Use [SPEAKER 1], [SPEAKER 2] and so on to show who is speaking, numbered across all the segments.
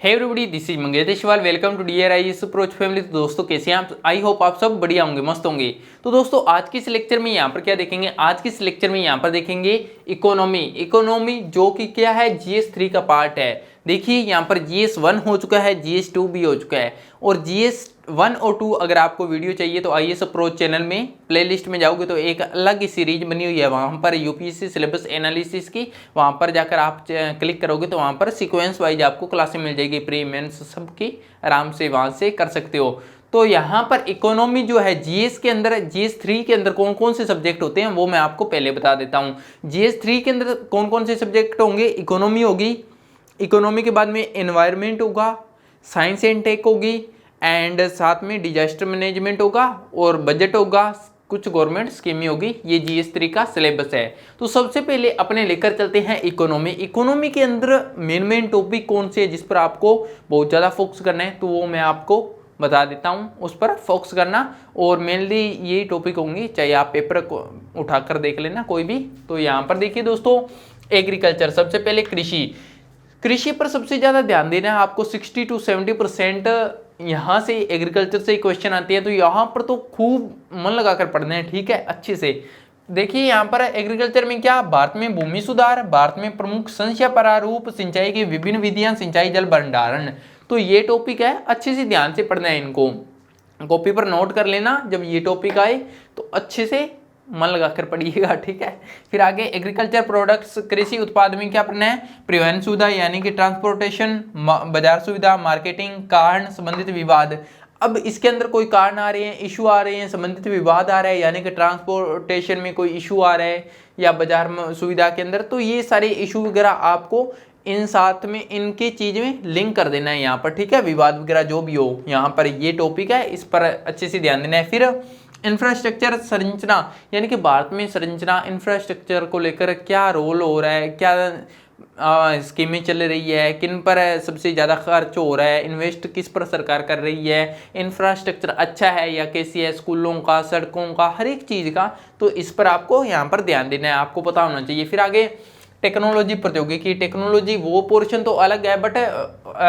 [SPEAKER 1] Hey everybody, this is Mangesh Deshwal. Welcome to DRIS approach family. तो दोस्तों कैसे हैं आप? आई होप आप सब बढ़िया होंगे, मस्त होंगे। तो दोस्तों आज की इस लेक्चर में यहाँ पर क्या देखेंगे? आज की इस लेक्चर में यहाँ पर देखेंगे इकोनॉमी जो कि क्या है, GS3 का पार्ट है। देखिए यहाँ पर GS1 हो चुका है, GS2 भी हो चुका है, और GS1 और 2 अगर आपको वीडियो चाहिए तो IAS अप्रोच चैनल में प्लेलिस्ट में जाओगे तो एक अलग ही सीरीज बनी हुई है, वहाँ पर UPSC सिलेबस एनालिसिस की। वहाँ पर जाकर आप क्लिक करोगे तो वहाँ पर सीक्वेंस वाइज आपको क्लासें मिल जाएगी, प्री मेंस सबकी, आराम से वहाँ से कर सकते हो। तो यहाँ पर इकोनॉमी जो है GS के अंदर, GS3 के अंदर कौन कौन से सब्जेक्ट होते हैं वो मैं आपको पहले बता देता हूँ। GS3 के अंदर कौन कौन से सब्जेक्ट होंगे? इकोनॉमी होगी, इकोनॉमी के बाद में एनवायरनमेंट होगा, साइंस एंड टेक होगी, एंड साथ में डिजास्टर मैनेजमेंट होगा, और बजट होगा, कुछ गवर्नमेंट स्कीमें होगी। ये GS3 का सिलेबस है। तो सबसे पहले अपने लेकर चलते हैं इकोनॉमी। इकोनॉमी के अंदर मेन टॉपिक कौन से है जिस पर आपको बहुत ज़्यादा फोकस करना है, तो वो मैं आपको बता देता हूँ, उस पर फोकस करना। और मेनली ये टॉपिक होंगे, चाहे आप पेपर को उठाकर देख लेना कोई भी। तो यहाँ पर देखिए दोस्तों, एग्रीकल्चर, सबसे पहले कृषि पर सबसे ज़्यादा ध्यान देना है आपको। 60 to 70% यहाँ से एग्रीकल्चर से क्वेश्चन आती है, तो यहाँ पर तो खूब मन लगाकर पढ़ना है, ठीक है, अच्छे से। देखिए यहाँ पर एग्रीकल्चर में क्या, भारत में भूमि सुधार, भारत में प्रमुख संचय प्रारूप, सिंचाई की विभिन्न विधियां, सिंचाई जल भंडारण। तो ये टॉपिक है, अच्छे से ध्यान से पढ़ना है इनको, कॉपी पर नोट कर लेना। जब ये टॉपिक आए तो अच्छे से मन लगाकर पढ़िएगा, ठीक है। फिर आगे एग्रीकल्चर प्रोडक्ट्स, कृषि उत्पाद में क्या पढ़ना है? परिवहन सुविधा यानी कि ट्रांसपोर्टेशन, बाजार सुविधा, मार्केटिंग, कारण, संबंधित विवाद। अब इसके अंदर कोई कारण आ रहे हैं, इशू आ रहे हैं, संबंधित विवाद आ रहा है, यानी कि ट्रांसपोर्टेशन में कोई इशू आ रहा है या बाजार में सुविधा के अंदर, तो ये सारे इशू वगैरह आपको इन साथ में इनके चीज में लिंक कर देना है यहाँ पर, ठीक है। विवाद वगैरह जो भी हो, यहाँ पर ये टॉपिक है, इस पर अच्छे से ध्यान देना है। फिर इंफ्रास्ट्रक्चर, संरचना, यानी कि भारत में संरचना, इंफ्रास्ट्रक्चर को लेकर क्या रोल हो रहा है, क्या स्कीमें चल रही है, किन पर सबसे ज़्यादा खर्च हो रहा है, इन्वेस्ट किस पर सरकार कर रही है, इंफ्रास्ट्रक्चर अच्छा है या कैसी है, स्कूलों का, सड़कों का, हर एक चीज़ का। तो इस पर आपको यहाँ पर ध्यान देना है, आपको पता होना चाहिए। फिर आगे टेक्नोलॉजी, प्रौद्योगिकी, टेक्नोलॉजी वो पोर्शन तो अलग है, बट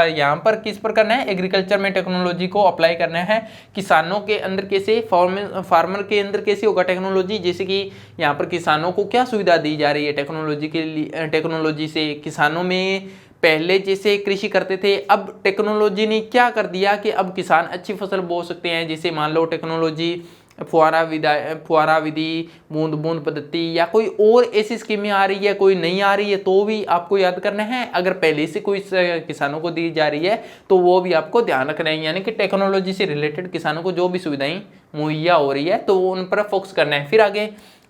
[SPEAKER 1] यहाँ पर किस पर करना है? एग्रीकल्चर में टेक्नोलॉजी को अप्लाई करना है। किसानों के अंदर कैसे, फार्मर के अंदर कैसे होगा टेक्नोलॉजी, जैसे कि यहाँ पर किसानों को क्या सुविधा दी जा रही है टेक्नोलॉजी के लिए, टेक्नोलॉजी से किसानों में पहले जैसे कृषि करते थे, अब टेक्नोलॉजी ने क्या कर दिया कि अब किसान अच्छी फसल बो सकते हैं। जैसे मान लो टेक्नोलॉजी फुहारा विधि, बूंद बूंद पद्धति, या कोई और ऐसी स्कीमें आ रही है, कोई नहीं आ रही है, तो भी आपको याद करना है। अगर पहले से कोई किसानों को दी जा रही है तो वो भी आपको ध्यान रखना है, यानी कि टेक्नोलॉजी से रिलेटेड किसानों को जो भी सुविधाएं मुहैया हो रही है तो उन पर फोकस करना है। फिर आगे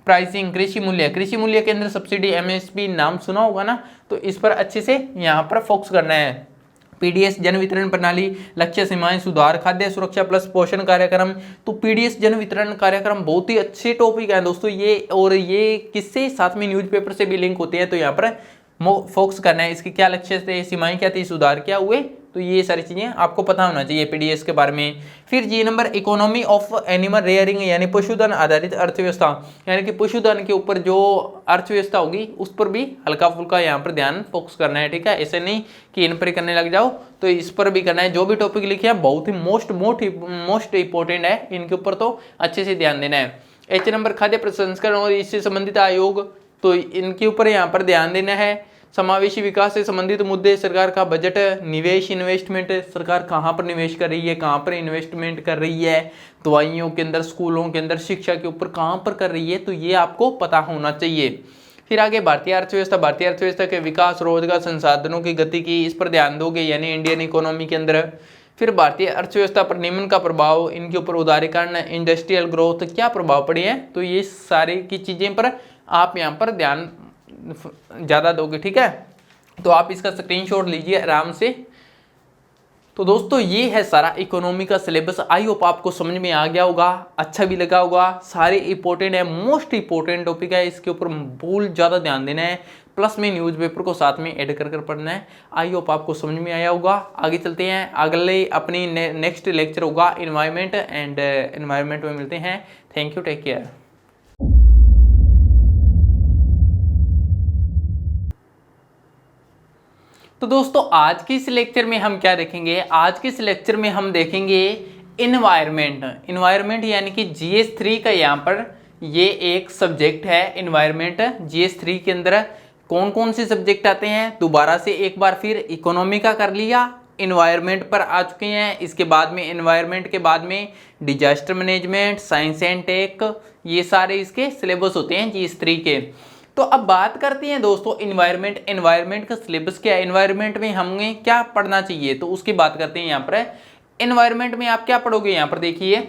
[SPEAKER 1] प्राइसिंग, कृषि मूल्य, कृषि मूल्य के अंदर सब्सिडी, MSP नाम सुना होगा ना, तो इस पर अच्छे से यहाँ पर फोकस करना है। PDS जन वितरण प्रणाली, लक्ष्य सीमाएं सुधार, खाद्य सुरक्षा प्लस पोषण कार्यक्रम। तो PDS जन वितरण कार्यक्रम बहुत ही अच्छे टॉपिक है दोस्तों ये, और ये किससे साथ में न्यूज़पेपर से भी लिंक होते हैं, तो यहाँ पर फोकस करना है। इसके क्या लक्ष्य थे, सीमाएं क्या थी, सुधार क्या हुए, तो ये सारी चीजें आपको पता होना चाहिए PDS के बारे में। फिर G number, economy of animal rearing, यानी पशुधन आधारित अर्थव्यवस्था, यानी कि पशुधन के ऊपर जो अर्थव्यवस्था होगी उस पर भी हल्का फुल्का यहाँ पर ध्यान फोकस करना है, ठीक है। ऐसे नहीं कि इन पर करने लग जाओ, तो इस पर भी करना है। जो भी टॉपिक लिखे हैं बहुत ही मोस्ट इंपॉर्टेंट है, इनके ऊपर तो अच्छे से ध्यान देना है। H नंबर, खाद्य प्रसंस्करण और इससे संबंधित आयोग, तो इनके ऊपर यहाँ पर ध्यान देना है। समावेशी विकास से संबंधित मुद्दे, सरकार का बजट, निवेश, इन्वेस्टमेंट, सरकार कहाँ पर निवेश कर रही है, कहाँ पर इन्वेस्टमेंट कर रही है, दवाइयों के अंदर, स्कूलों के अंदर, शिक्षा के ऊपर कहाँ पर कर रही है, तो ये आपको पता होना चाहिए। फिर आगे भारतीय अर्थव्यवस्था, भारतीय अर्थव्यवस्था के विकास, रोजगार, संसाधनों की गति की, इस पर ध्यान दोगे, यानी इंडियन इकोनॉमी के अंदर। फिर भारतीय अर्थव्यवस्था पर निम्न का प्रभाव, इनके ऊपर उदारीकरण, इंडस्ट्रियल ग्रोथ, क्या प्रभाव पड़े हैं, तो ये सारी की चीजें पर आप यहाँ पर ध्यान ज़्यादा दोगे, ठीक है। तो आप इसका स्क्रीनशॉट लीजिए आराम से। तो दोस्तों ये है सारा इकोनॉमी का सिलेबस। आई होप आपको समझ में आ गया होगा, अच्छा भी लगा होगा। सारे इंपॉर्टेंट है, मोस्ट इंपॉर्टेंट टॉपिक है, इसके ऊपर बहुत ज़्यादा ध्यान देना है, प्लस में न्यूज़पेपर को साथ में ऐड कर पढ़ना है। आई होप आपको समझ में आया होगा। आगे चलते हैं, अगले अपनी नेक्स्ट लेक्चर होगा इन्वायरमेंट, एंड इन्वायरमेंट में मिलते हैं। Thank you, take care. तो दोस्तों आज की इस लेक्चर में हम क्या देखेंगे, आज के इस लेक्चर में हम देखेंगे इन्वायरमेंट यानी कि GS3 का यहाँ पर ये एक सब्जेक्ट है इन्वायरमेंट। GS3 के अंदर कौन कौन से सब्जेक्ट आते हैं, दोबारा से एक बार फिर इकोनॉमी का कर लिया, इन्वायरमेंट पर आ चुके हैं, इसके बाद में इन्वायरमेंट के बाद में disaster management, science and tech, ये सारे इसके सिलेबस होते हैं GS3 के। तो अब बात करते हैं दोस्तों इन्वायरमेंट का सिलेबस क्या है, इन्वायरमेंट में हमें क्या पढ़ना चाहिए, तो उसकी बात करते हैं। यहाँ पर इन्वायरमेंट में आप क्या पढ़ोगे, यहाँ पर देखिए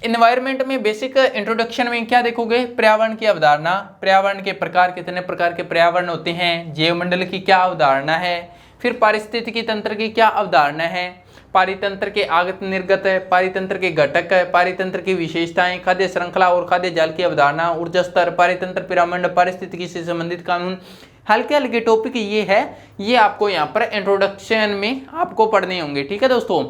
[SPEAKER 1] इन्वायरमेंट में बेसिक इंट्रोडक्शन में क्या देखोगे, पर्यावरण की अवधारणा, पर्यावरण के प्रकार, कितने प्रकार के पर्यावरण होते हैं, जैवमंडल की क्या अवधारणा है, फिर पारिस्थितिकी तंत्र की क्या अवधारणा है, पारितंत्र के आगत निर्गत है, पारितंत्र के घटक है, पारितंत्र की विशेषताएं, खाद्य श्रृंखला और खाद्य जाल की अवधारणा, ऊर्जा स्तर, पारितंत्र, पिरामिड, पारिस्थितिकी से संबंधित कानून, हल्के हल्के टॉपिक ये है, ये आपको यहाँ पर इंट्रोडक्शन में आपको पढ़ने होंगे। ठीक है दोस्तों,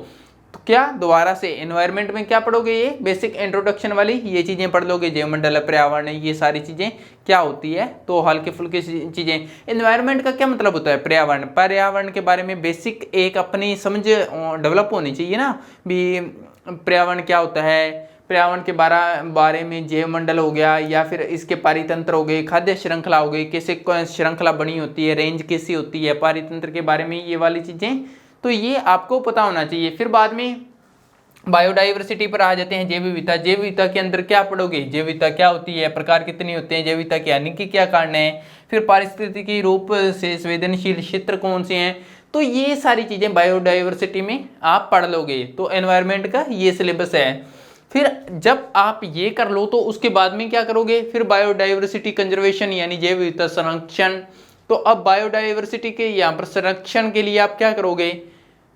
[SPEAKER 1] तो क्या दोबारा से इन्वायरमेंट में क्या पढ़ोगे, ये बेसिक इंट्रोडक्शन वाली ये चीजें पढ़ लोगे, जैवमंडल, पर्यावरण, ये सारी चीजें क्या होती है, तो हल्के फुल्के चीजें। इन्वायरमेंट का क्या मतलब होता है, पर्यावरण के बारे में बेसिक एक अपनी समझ डेवलप होनी चाहिए ना, भी पर्यावरण क्या होता है, पर्यावरण के बारे में जैवमंडल हो गया, या फिर इसके पारितंत्र हो गए, खाद्य श्रृंखला हो गई, कैसे श्रृंखला बनी होती है, रेंज कैसी होती है, पारितंत्र के बारे में ये वाली चीजें, तो ये आपको पता होना चाहिए। फिर बाद में बायोडाइवर्सिटी पर आ जाते हैं, जैव विविधता, जैव विविधता के अंदर क्या पढ़ोगे, जैव विविधता क्या होती है, प्रकार कितने होते हैं, जैव विविधता के हानि के क्या कारण है, फिर पारिस्थितिकी रूप से संवेदनशील क्षेत्र कौन से हैं, तो ये सारी चीजें बायोडाइवर्सिटी में आप पढ़ लोगे। तो एनवायरमेंट का ये सिलेबस है। फिर जब आप ये कर लो तो उसके बाद में क्या करोगे, फिर बायोडाइवर्सिटी कंजर्वेशन यानी जैव विविधता संरक्षण। तो अब बायोडाइवर्सिटी के यहाँ पर संरक्षण के लिए आप क्या करोगे,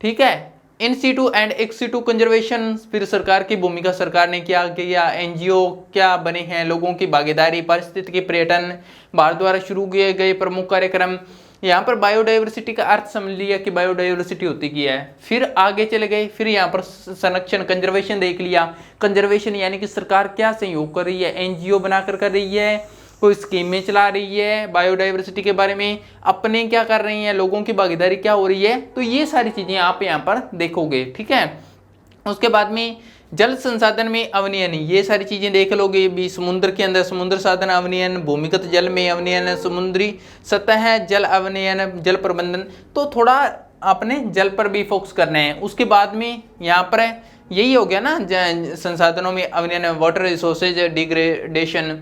[SPEAKER 1] ठीक है, in situ and ex situ conservation, फिर सरकार की भूमिका, सरकार ने क्या किया, एनजीओ क्या बने हैं, लोगों की भागीदारी, पारिस्थितिकी, पर्यटन, भारत द्वारा शुरू किए गए प्रमुख कार्यक्रम। यहाँ पर बायोडाइवर्सिटी का अर्थ समझ लिया कि बायोडाइवर्सिटी होती क्या है। फिर आगे चले गए, फिर यहाँ पर संरक्षण कंजर्वेशन देख लिया, कंजर्वेशन यानी कि सरकार क्या सहयोग कर रही है, एनजीओ बनाकर कर रही है, कोई स्कीमें चला रही है, बायोडाइवर्सिटी के बारे में अपने क्या कर रही हैं, लोगों की भागीदारी क्या हो रही है, तो ये सारी चीजें आप यहाँ पर देखोगे। ठीक है, उसके बाद में जल संसाधन में अवनयन, ये सारी चीजें देख लोगे भी, समुद्र के अंदर समुद्र साधन अवनयन, भूमिगत जल में अवनयन, समुद्री सतह जल अवनयन, जल प्रबंधन, तो थोड़ा अपने जल पर भी फोकस करना है। उसके बाद में यहाँ पर यही हो गया ना, संसाधनों में अवनयन, वाटर रिसोर्सेज डिग्रेडेशन,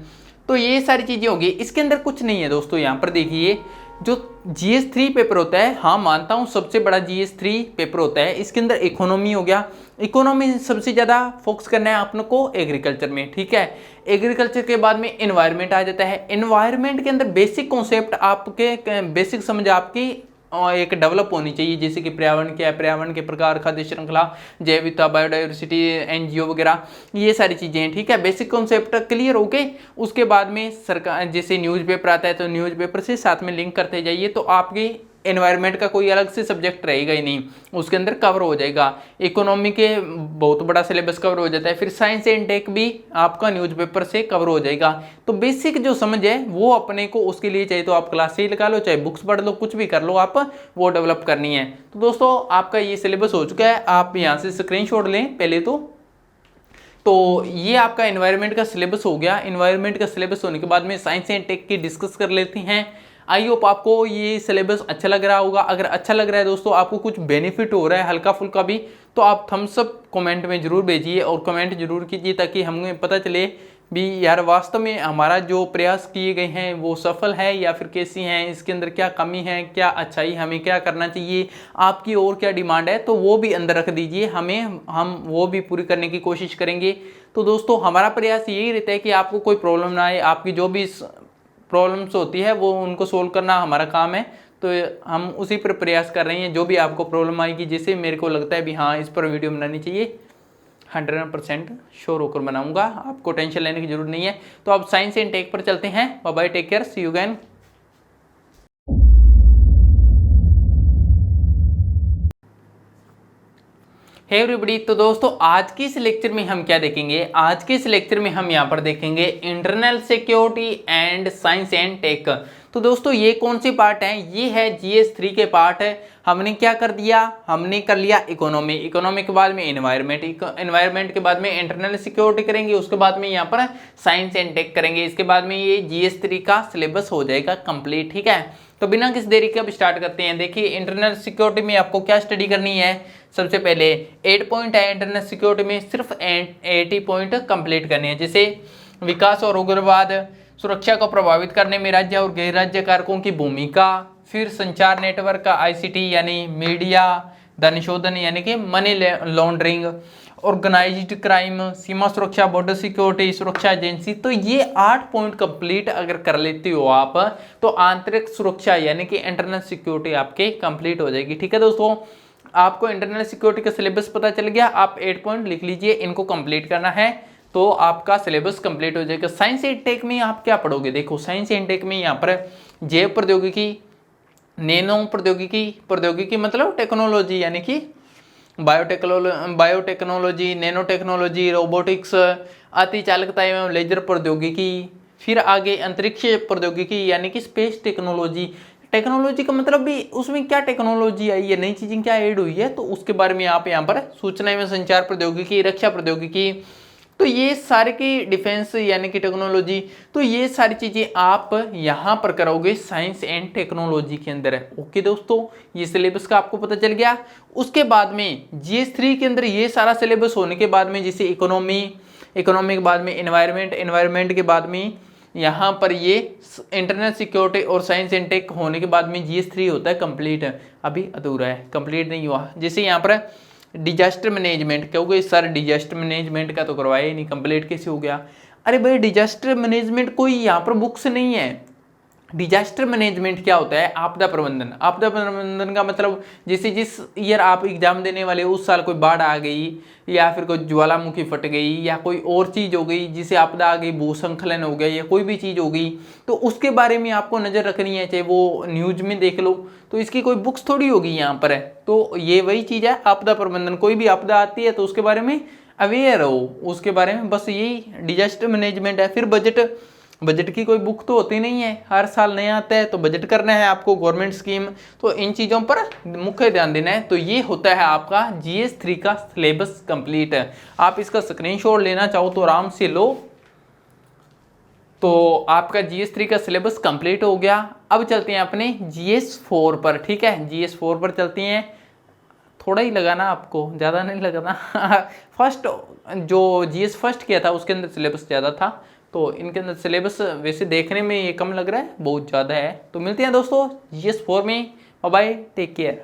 [SPEAKER 1] तो ये सारी चीजें होगी। इसके अंदर कुछ नहीं है दोस्तों। यहाँ पर देखिए जो GS3 पेपर होता है, हाँ मानता हूँ सबसे बड़ा GS3 पेपर होता है, इसके अंदर इकोनॉमी हो गया, इकोनॉमी सबसे ज़्यादा फोकस करना है आपने को एग्रीकल्चर में। ठीक है, एग्रीकल्चर के बाद में एनवायरनमेंट आ जाता है। एनवायरनमेंट के अंदर बेसिक कॉन्सेप्ट आपके, बेसिक समझ आपकी एक डेवलप होनी चाहिए, जैसे कि पर्यावरण क्या है, पर्यावरण के प्रकार, खाद्य श्रृंखला, जैव विविधता, बायोडाइवर्सिटी, एनजीओ वगैरह, ये सारी चीजें हैं। ठीक है, बेसिक कॉन्सेप्ट क्लियर हो गए। उसके बाद में सरकार जैसे न्यूज़पेपर आता है तो न्यूज़पेपर से साथ में लिंक करते जाइए, तो आपके एनवायरनमेंट का कोई अलग से सब्जेक्ट रहेगा ही नहीं, उसके अंदर कवर हो जाएगा। इकोनॉमी के बहुत बड़ा सिलेबस कवर हो जाता है, फिर साइंस एंड टेक भी आपका न्यूज़पेपर से कवर हो जाएगा। तो बेसिक जो समझ है वो अपने को उसके लिए चाहिए तो आप क्लास से ही लगा लो, चाहे बुक्स पढ़ लो, कुछ भी कर लो, आप वो डेवलप करनी है। तो दोस्तों आपका ये सिलेबस हो चुका है, आप यहाँ से स्क्रीनशॉट लें पहले तो ये आपका एनवायरनमेंट का सिलेबस हो गया। एनवायरनमेंट का सिलेबस होने के बाद में साइंस एंड टेक की डिस्कस कर लेते हैं। आई होप आपको ये सिलेबस अच्छा लग रहा होगा। अगर अच्छा लग रहा है दोस्तों, आपको कुछ बेनिफिट हो रहा है हल्का फुल्का भी, तो आप थम्स अप कमेंट में जरूर भेजिए और कमेंट जरूर कीजिए, ताकि हमें पता चले भी यार वास्तव में हमारा जो प्रयास किए गए हैं वो सफल है या फिर कैसी हैं, इसके अंदर क्या कमी है, क्या अच्छाई, हमें क्या करना चाहिए, आपकी और क्या डिमांड है, तो वो भी अंदर रख दीजिए, हम वो भी पूरी करने की कोशिश करेंगे। तो दोस्तों हमारा प्रयास यही रहता है कि आपको कोई प्रॉब्लम ना आए, आपकी जो भी प्रॉब्लम्स होती है वो उनको सोल्व करना हमारा काम है। तो हम उसी पर प्रयास कर रहे हैं। जो भी आपको प्रॉब्लम आएगी, जैसे मेरे को लगता है भी हाँ इस पर वीडियो बनानी चाहिए, 100% श्योर होकर बनाऊंगा, आपको टेंशन लेने की जरूरत नहीं है। तो अब साइंस एंड टेक पर चलते हैं। Bye bye, take care, see you again. Hey everybody, तो दोस्तों आज की इस लेक्चर में हम क्या देखेंगे, आज के इस लेक्चर में हम यहाँ पर देखेंगे internal security and science and tech. तो दोस्तों ये कौन से पार्ट हैं, ये है GS3 के पार्ट है। हमने क्या कर दिया, हमने कर लिया इकोनॉमी, इकोनॉमी के बाद में एनवायरनमेंट, एनवायरनमेंट के बाद में इंटरनल सिक्योरिटी करेंगे, उसके बाद में यहाँ पर साइंस एंड टेक करेंगे। इसके बाद में ये GS3 का सिलेबस हो जाएगा कंप्लीट। ठीक है, तो बिना किसी देरी के अब स्टार्ट करते हैं। देखिए इंटरनल सिक्योरिटी में आपको क्या स्टडी करनी है, सबसे पहले 8 पॉइंट है इंटरनल सिक्योरिटी में, सिर्फ 80 पॉइंट कंप्लीट करने हैं। जैसे विकास और उग्रवाद, सुरक्षा को प्रभावित करने में राज्य और गैर राज्य कारकों की भूमिका, फिर संचार नेटवर्क का ICT यानी मीडिया, धन शोधन यानी कि मनी लॉन्ड्रिंग, ऑर्गेनाइज्ड क्राइम, सीमा सुरक्षा, बॉर्डर सिक्योरिटी, सुरक्षा एजेंसी। तो ये 8 पॉइंट कंप्लीट अगर कर लेते हो आप तो आंतरिक सुरक्षा यानी कि इंटरनल सिक्योरिटी आपके कंप्लीट हो जाएगी। ठीक है दोस्तों, आपको इंटरनल सिक्योरिटी का सिलेबस पता चल गया, आप 8 पॉइंट लिख लीजिए, इनको कंप्लीट करना है तो आपका सिलेबस कंप्लीट हो जाएगा। साइंस एंड टेक में आप क्या पढ़ोगे, देखो साइंस एंड टेक में यहाँ पर जैव प्रौद्योगिकी, नैनो प्रौद्योगिकी, प्रौद्योगिकी मतलब टेक्नोलॉजी यानी कि बायोटेक्नोलॉजी, नैनो टेक्नोलॉजी, रोबोटिक्स, अतिचालकता एवं लेजर प्रौद्योगिकी, फिर आगे अंतरिक्ष प्रौद्योगिकी यानी कि स्पेस टेक्नोलॉजी। टेक्नोलॉजी का मतलब भी उसमें क्या टेक्नोलॉजी आई है, नई चीजें क्या ऐड हुई है, तो उसके बारे में आप यहाँ पर सूचना एवं संचार प्रौद्योगिकी, रक्षा प्रौद्योगिकी, तो ये सारे की डिफेंस यानी कि टेक्नोलॉजी, तो ये सारी चीजें आप यहाँ पर करोगे साइंस एंड टेक्नोलॉजी के अंदर है। ओके दोस्तों, ये सिलेबस का आपको पता चल गया। उसके बाद में GS3 के अंदर ये सारा सिलेबस होने के बाद में जैसे इकोनॉमी, इकोनॉमी के बाद में एनवायरनमेंट, एनवायरनमेंट के बाद में यहाँ पर ये इंटरनल सिक्योरिटी और साइंस एंड टेक होने के बाद में GS3 होता है कंप्लीट, अभी अधूरा है, कंप्लीट नहीं हुआ। जैसे यहाँ पर डिजास्टर मैनेजमेंट, क्योंकि सर डिजास्टर मैनेजमेंट का तो करवाया ही नहीं, कंप्लीट कैसे हो गया। अरे भाई डिजास्टर मैनेजमेंट कोई यहाँ पर बुक्स नहीं है। डिजास्टर मैनेजमेंट क्या होता है, आपदा प्रबंधन। आपदा प्रबंधन का मतलब जैसे जिस ईयर आप एग्जाम देने वाले उस साल कोई बाढ़ आ गई या फिर कोई ज्वालामुखी फट गई या कोई और चीज़ हो गई जिसे आपदा आ गई, भूस्खलन हो गया या कोई भी चीज़ हो गई, तो उसके बारे में आपको नज़र रखनी है, चाहे वो न्यूज में देख लो, तो इसकी कोई बुक्स थोड़ी होगी यहाँ पर है। तो ये वही चीज़ है आपदा प्रबंधन, कोई भी आपदा आती है तो उसके बारे में अवेयर हो, उसके बारे में बस यही डिजास्टर मैनेजमेंट है। फिर बजट, बजट की कोई बुक तो होती नहीं है, हर साल नया आता है तो बजट करना है आपको, गवर्नमेंट स्कीम, तो इन चीज़ों पर मुख्य ध्यान देना है। तो ये होता है आपका GS3 का सिलेबस कंप्लीट है। आप इसका स्क्रीनशॉट लेना चाहो तो आराम से लो। तो आपका GS3 का सिलेबस कंप्लीट हो गया। अब चलते हैं अपने GS4 पर। ठीक है, GS4 पर चलते हैं, थोड़ा ही लगाना आपको, ज़्यादा नहीं लगाना फर्स्ट जो GS फर्स्ट किया था उसके अंदर सिलेबस ज़्यादा था, तो इनके अंदर सिलेबस वैसे देखने में ये कम लग रहा है, बहुत ज़्यादा है। तो मिलते हैं दोस्तों GS4 में, बाय बाय, टेक केयर।